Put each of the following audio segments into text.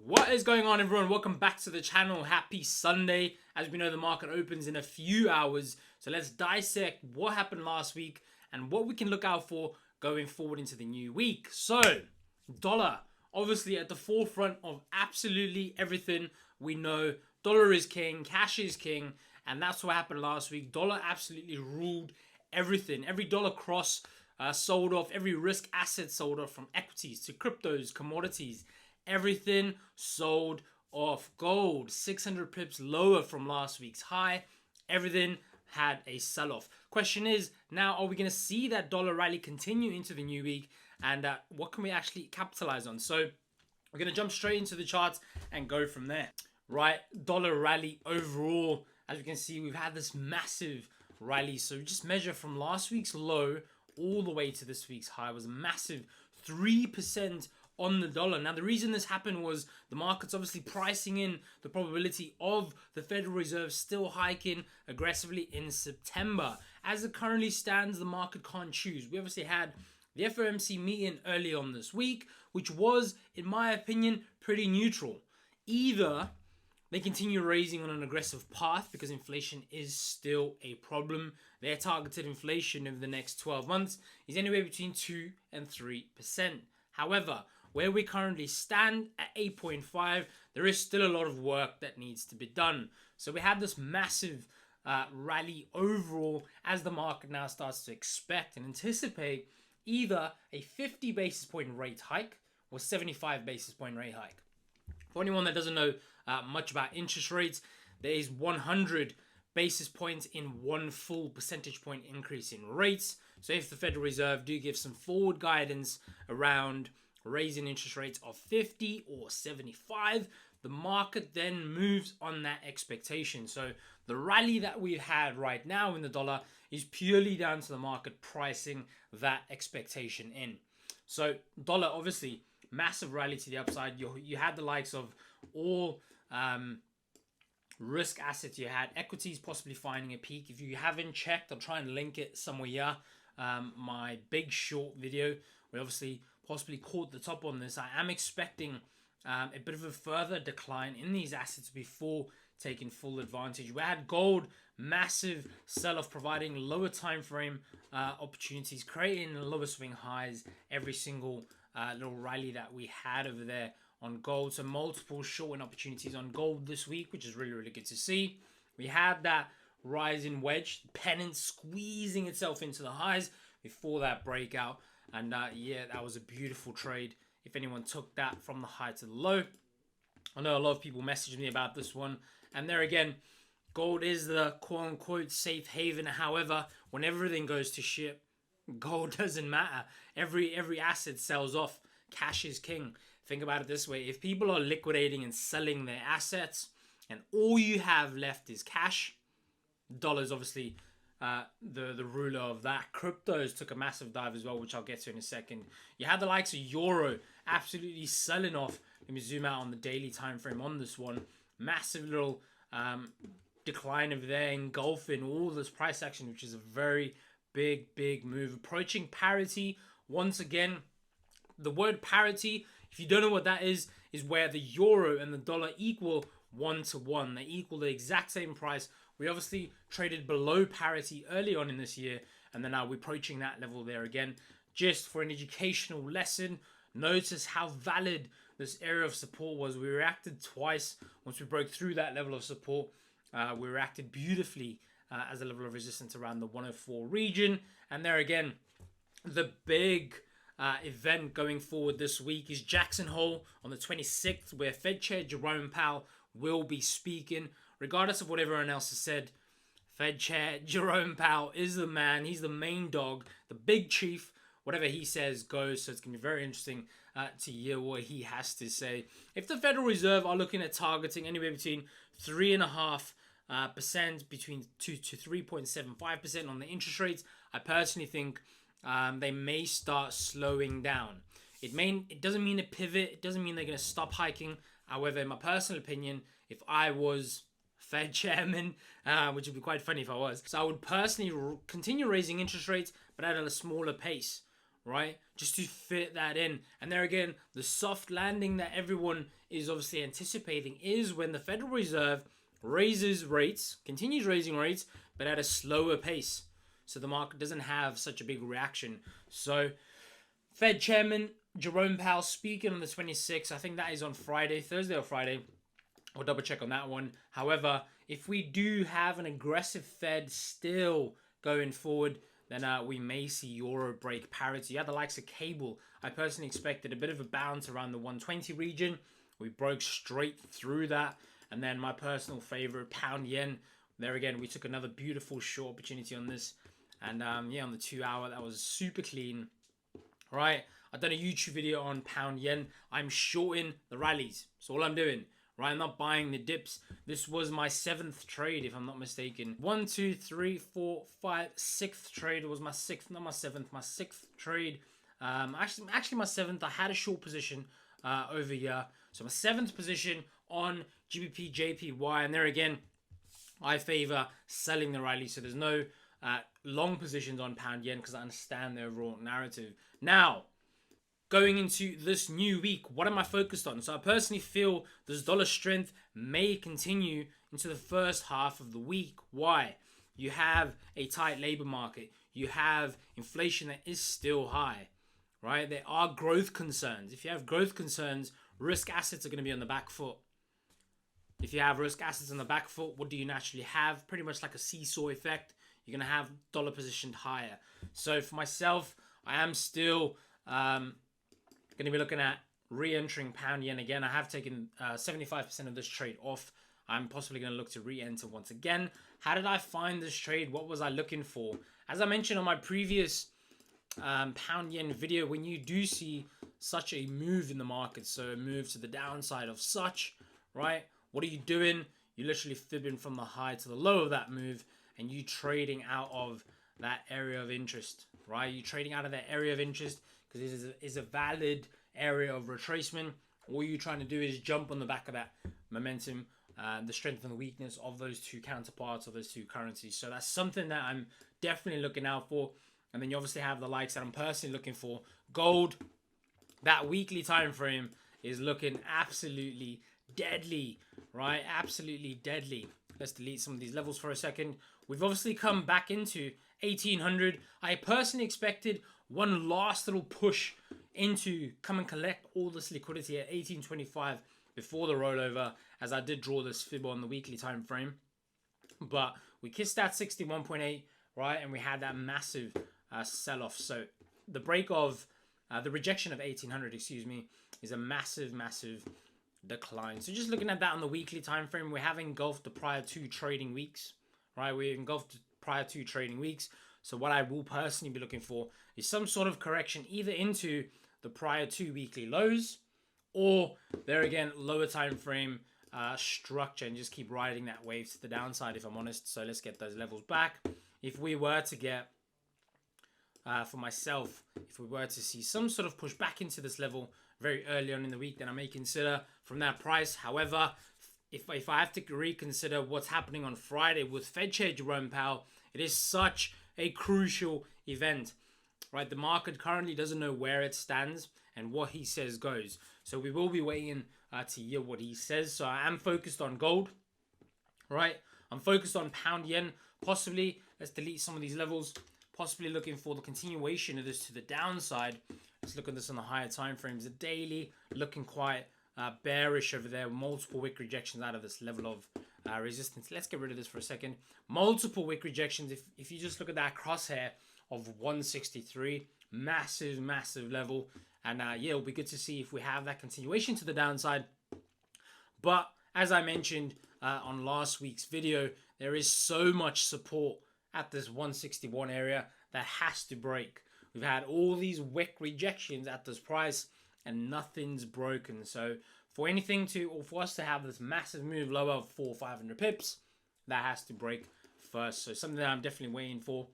What is going on, everyone? Welcome back to the channel. Happy Sunday. As we know, the market opens in a few hours, so let's dissect what happened last week and what we can look out for going forward into the new week. So dollar, obviously at the forefront of absolutely everything. We know dollar is king, cash is king, and that's what happened last week. Dollar absolutely ruled everything. Every dollar cross sold off, every risk asset sold off, from equities to cryptos, commodities. Everything sold off. Gold 600 pips lower from last week's high. Everything had a sell-off. Question is, now are we going to see that dollar rally continue into the new week, and what can we actually capitalize on? So we're going to jump straight into the charts and go from there. Right, dollar rally overall, as you can see, we've had this massive rally. So just measure from last week's low all the way to this week's high was a massive 3% on the dollar. Now, the reason this happened was the market's obviously pricing in the probability of the Federal Reserve still hiking aggressively in September. As it currently stands, the market can't choose. We obviously had the FOMC meeting early on this week, which was, in my opinion, pretty neutral. Either they continue raising on an aggressive path because inflation is still a problem. Their targeted inflation over the next 12 months is anywhere between 2 and 3%. However, where we currently stand at 8.5, there is still a lot of work that needs to be done. So we have this massive rally overall as the market now starts to expect and anticipate either a 50 basis point rate hike or 75 basis point rate hike. For anyone that doesn't know much about interest rates, there is 100 basis points in one full percentage point increase in rates. So if the Federal Reserve do give some forward guidance around raising interest rates of 50 or 75, the market then moves on that expectation. So the rally that we've had right now in the dollar is purely down to the market pricing that expectation in. So dollar, obviously, massive rally to the upside. You had the likes of all risk assets. You had equities possibly finding a peak. If you haven't checked, I'll try and link it somewhere here. My big short video, we obviously possibly caught the top on this. I am expecting a bit of a further decline in these assets before taking full advantage. We had gold, massive sell-off, providing lower time frame opportunities, creating lower swing highs every single little rally that we had over there on gold. So multiple shorting opportunities on gold this week, which is really, really good to see. We had that rising wedge, pennant squeezing itself into the highs before that breakout. And yeah, that was a beautiful trade if anyone took that from the high to the low. I know a lot of people messaged me about this one. And there again, gold is the quote-unquote safe haven. However, when everything goes to shit, gold doesn't matter. Every asset sells off. Cash is king. Think about it this way. If people are liquidating and selling their assets and all you have left is cash, dollar's obviously the ruler of that. Cryptos took a massive dive as well, which I'll get to in a second. You had the likes of euro absolutely selling off. Let me zoom out on the daily time frame on this one. Massive little decline over there, engulfing all this price action, which is a very big move. Approaching parity once again. The word parity, if you don't know what that is where the euro and the dollar equal 1-to-1. They equal the exact same price. We obviously traded below parity early on in this year, and then now we're approaching that level there again. Just for an educational lesson, notice how valid this area of support was. We reacted twice. Once we broke through that level of support, we reacted beautifully as a level of resistance around the 104 region. And there again, the big event going forward this week is Jackson Hole on the 26th, where Fed Chair Jerome Powell will be speaking. Regardless of what everyone else has said, Fed Chair Jerome Powell is the man. He's the main dog, the big chief. Whatever he says goes. So it's going to be very interesting to hear what he has to say. If the Federal Reserve are looking at targeting anywhere between 3.5% between 2 to 3.75% on the interest rates, I personally think they may start slowing down. It doesn't mean a pivot. It doesn't mean they're going to stop hiking. However, in my personal opinion, if I was Fed chairman, which would be quite funny if I was, so I would personally continue raising interest rates, but at a smaller pace, right? Just to fit that in. And there again, the soft landing that everyone is obviously anticipating is when the Federal Reserve raises rates, continues raising rates, but at a slower pace. So the market doesn't have such a big reaction. So Fed Chairman Jerome Powell speaking on the 26th, I think that is on Friday, Thursday or Friday. I'll double check on that one. However, if we do have an aggressive Fed still going forward, then we may see euro break parity. Yeah, the likes of cable, I personally expected a bit of a bounce around the 120 region. We broke straight through that. And then my personal favorite, pound yen. There again, we took another beautiful short opportunity on this. And yeah, on the 2 hour, that was super clean. Right, I've done a YouTube video on pound yen. I'm shorting the rallies. That's all I'm doing. Right, I'm not buying the dips. This was my 7th trade, if I'm not mistaken. 1, 2, 3, 4, 5, 6th trade. It was my 6th, not my 7th, my 6th trade. Actually my 7th. I had a short position over here. So my 7th position on GBP JPY. And there again, I favor selling the rally. So there's no long positions on pound yen because I understand the overall narrative. Now, going into this new week, what am I focused on? So I personally feel this dollar strength may continue into the first half of the week. Why? You have a tight labor market. You have inflation that is still high, right? There are growth concerns. If you have growth concerns, risk assets are going to be on the back foot. If you have risk assets on the back foot, what do you naturally have? Pretty much like a seesaw effect. You're going to have dollar positioned higher. So for myself, I am still going to be looking at re-entering pound yen again. I have taken 75% of this trade off. I'm possibly going to look to re-enter once again. How did I find this trade? What was I looking for? As I mentioned on my previous pound yen video, when you do see such a move in the market, so a move to the downside of such, right? What are you doing? You're literally fibbing from the high to the low of that move, and you trading out of that area of interest, right? You're trading out of that area of interest because this is a valid area of retracement. All you're trying to do is jump on the back of that momentum, the strength and the weakness of those two counterparts of those two currencies. So that's something that I'm definitely looking out for. And then you obviously have the likes that I'm personally looking for. Gold, that weekly time frame is looking absolutely deadly, right? Absolutely deadly. Let's delete some of these levels for a second. We've obviously come back into 1800. I personally expected one last little push into come and collect all this liquidity at 1825 before the rollover, as I did draw this fib on the weekly time frame. But we kissed that 61.8, right? And we had that massive sell-off. So the break of the rejection of 1800, excuse me, is a massive decline. So just looking at that on the weekly time frame, we have engulfed the prior 2 trading weeks, right? We engulfed the prior 2 trading weeks. So what I will personally be looking for is some sort of correction either into the prior 2 weekly lows, or there again, lower time frame structure, and just keep riding that wave to the downside, if I'm honest. So let's get those levels back. If we were to get, for myself, if we were to see some sort of push back into this level very early on in the week, then I may consider from that price. However, if I have to reconsider what's happening on Friday with Fed Chair Jerome Powell, it is such a crucial event, right? The market currently doesn't know where it stands, and what he says goes. So we will be waiting to hear what he says. So I am focused on gold, right? I'm focused on pound yen. Possibly, let's delete some of these levels. Possibly looking for the continuation of this to the downside. Let's look at this on the higher time frames. The daily looking quite bearish over there. Multiple wick rejections out of this level of resistance. Let's get rid of this for a second. Multiple wick rejections. If you just look at that crosshair of 163, massive level. And yeah, it'll be good to see if we have that continuation to the downside. But as I mentioned on last week's video, there is so much support at this 161 area that has to break. We've had all these wick rejections at this price and nothing's broken. So for anything to, or for us to have this massive move lower of 400 or 500 pips, that has to break first. So something that I'm definitely waiting for.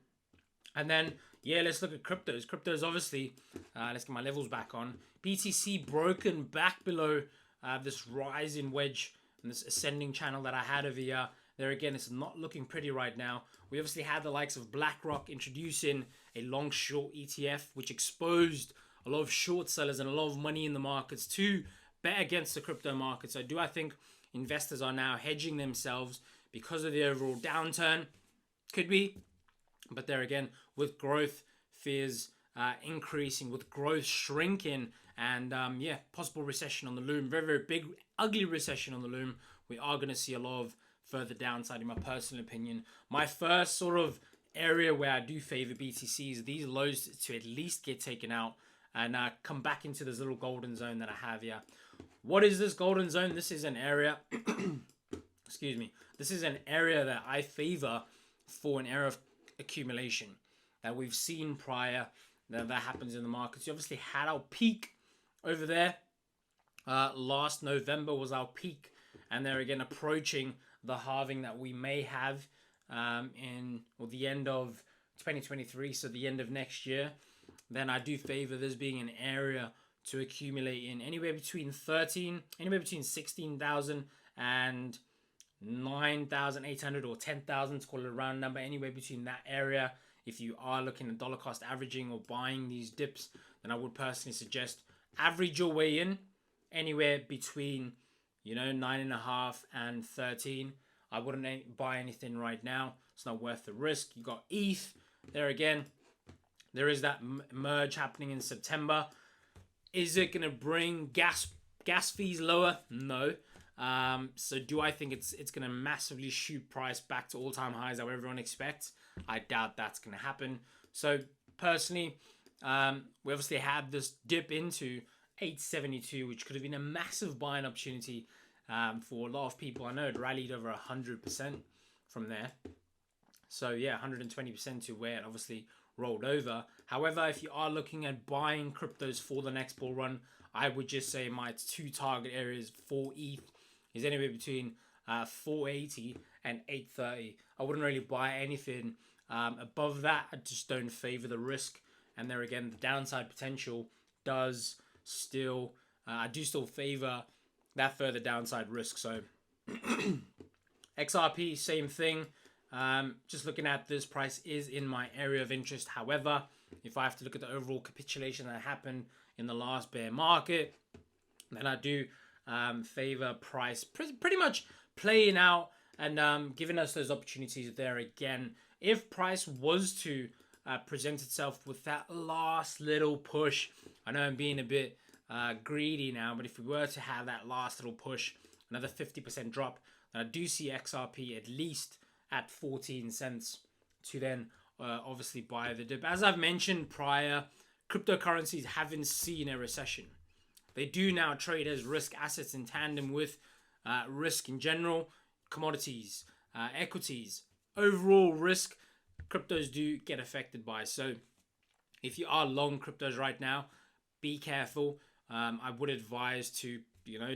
And then, yeah, let's look at cryptos. Cryptos, obviously, let's get my levels back on. BTC broken back below this rising wedge and this ascending channel that I had over here. There again, it's not looking pretty right now. We obviously had the likes of BlackRock introducing a long short ETF, which exposed a lot of short sellers and a lot of money in the markets to bet against the crypto markets. I think investors are now hedging themselves because of the overall downturn. Could be, but there again, with growth fears increasing, with growth shrinking, and possible recession on the loom, very, very big, ugly recession on the loom, we are going to see a lot of further downside, in my personal opinion. My first sort of area where I do favor BTC is these lows to at least get taken out and come back into this little golden zone that I have here. What is this golden zone? This is an area, excuse me, this is an area that I favor for an area of accumulation that we've seen prior that happens in the markets. You obviously had our peak over there. Last November was our peak, and they're again approaching the halving that we may have in the end of 2023, so the end of next year. Then I do favor this being an area to accumulate in anywhere between 16,000 and 9,800 or 10,000 to call it a round number, anywhere between that area. If you are looking at dollar cost averaging or buying these dips, then I would personally suggest average your way in anywhere between 9.5 and 13. I wouldn't buy anything right now. It's not worth the risk. You got ETH there again. There is that merge happening in September. Is it going to bring gas fees lower? No. So do I think it's going to massively shoot price back to all-time highs that everyone expects? I doubt that's going to happen. So personally, we obviously had this dip into 872, which could have been a massive buying opportunity for a lot of people. I know it rallied over 100% from there. So yeah, 120% to where it obviously rolled over. However, if you are looking at buying cryptos for the next bull run, I would just say my two target areas for ETH is anywhere between 480 and 830. I wouldn't really buy anything above that. I just don't favor the risk. And there again, the downside potential does still, I do still favor that further downside risk. So XRP, same thing. Just looking at this, price is in my area of interest. However, if I have to look at the overall capitulation that happened in the last bear market, then I do favor price pretty much playing out and giving us those opportunities there again. If price was to present itself with that last little push, I know I'm being a bit greedy now, but if we were to have that last little push, another 50% drop, then I do see XRP at least at 14 cents to then obviously buy the dip. As I've mentioned prior, cryptocurrencies haven't seen a recession. They do now trade as risk assets in tandem with risk in general, commodities, equities, overall risk, cryptos do get affected by. So if you are long cryptos right now, be careful. I would advise to,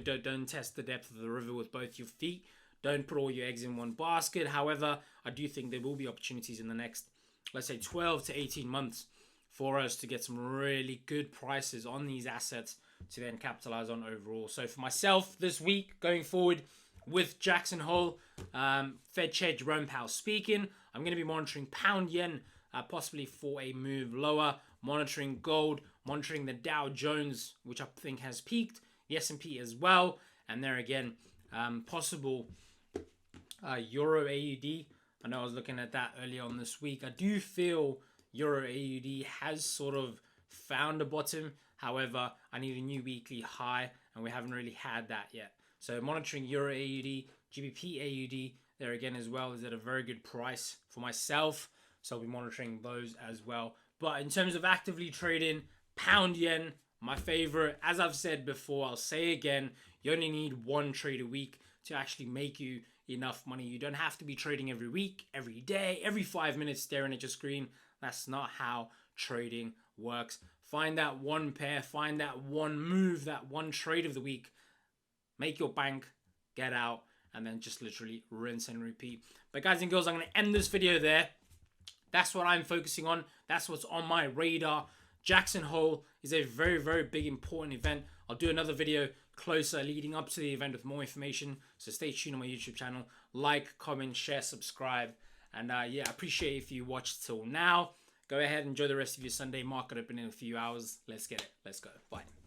don't test the depth of the river with both your feet. Don't put all your eggs in one basket. However, I do think there will be opportunities in the next, let's say, 12 to 18 months for us to get some really good prices on these assets to then capitalize on overall. So for myself this week, going forward with Jackson Hole, Fed Chair Jerome Powell speaking, I'm going to be monitoring pound yen, possibly for a move lower, monitoring gold, monitoring the Dow Jones, which I think has peaked, the S&P as well, and there again, possible Euro AUD. I know I was looking at that earlier on this week. I do feel Euro AUD has sort of found a bottom. However, I need a new weekly high, and we haven't really had that yet. So monitoring Euro AUD, GBP AUD there again as well is at a very good price for myself. So I'll be monitoring those as well. But in terms of actively trading, pound yen, my favorite. As I've said before, I'll say again, you only need one trade a week to actually make you enough money. You don't have to be trading every week, every day, every 5 minutes staring at your screen. That's not how trading works. Find that one pair, find that one move, that one trade of the week. Make your bank, get out, and then just literally rinse and repeat. But guys and girls, I'm going to end this video there. That's what I'm focusing on. That's what's on my radar. Jackson Hole is a very, very big, important event I'll do another video closer leading up to the event with more information. So stay tuned on my YouTube channel. Like, comment, share, subscribe. And yeah, I appreciate if you watched till now. Go ahead, enjoy the rest of your Sunday. Market open in a few hours. Let's get it. Let's go. Bye.